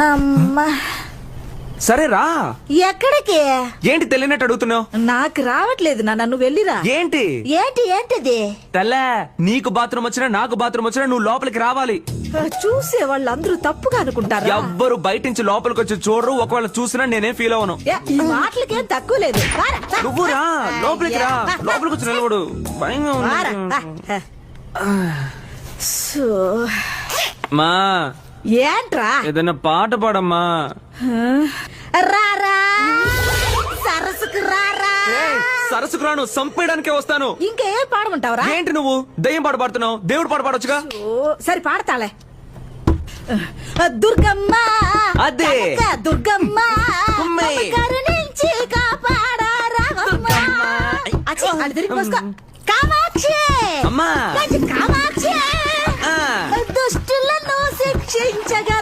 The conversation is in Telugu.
అమ్మా. సరే రా. ఎక్కడికి? ఏంటి తెలియనట్టు అడుగుతున్నావు? నాకు రావట్లేదు నాన్న, నువ్వు వెళ్ళిరా. ఏంటి ఏంటిది? తెల్లే, నీకు బాత్రూమ్ వచ్చినా నాకు బాత్రూమ్ వచ్చినా నువ్వు లోపలికి రావాలి. చూసే వాళ్ళందరూ తప్పుగా అనుకుంటారా? ఎవ్వరు బయట నుంచి లోపలికి వచ్చి చూడరు. ఒకవేళ చూసినా నేనేం ఫీల్ అవను. ఈ మాటలకేం తక్కువ లేదు. నువ్వు రా, లోపలికి రా. లోపలికి వచ్చి నిలబడు. భయంగా ఉంది. మా ఏంట్రా? ఏదైనా పాట పాడమ్మా. రారా సరస్సుకు రారా. సరస్సుకు రాను, సంపేయడానికే వస్తాను. ఇంకేం పాడమంటావరా? ఏంటి నువ్వు దయ్యం పాట పాడుతున్నావు? దేవుడు పాట పాడొచ్చుగా. సరే పాడతాలే. దుర్గమ్మ అదే దుర్గమ్మ అమ్మే. కరుణించి కాపాడారా కామాక్షి అమ్మా. కామాక్షి ఆ. దుష్టులను శిక్షించగా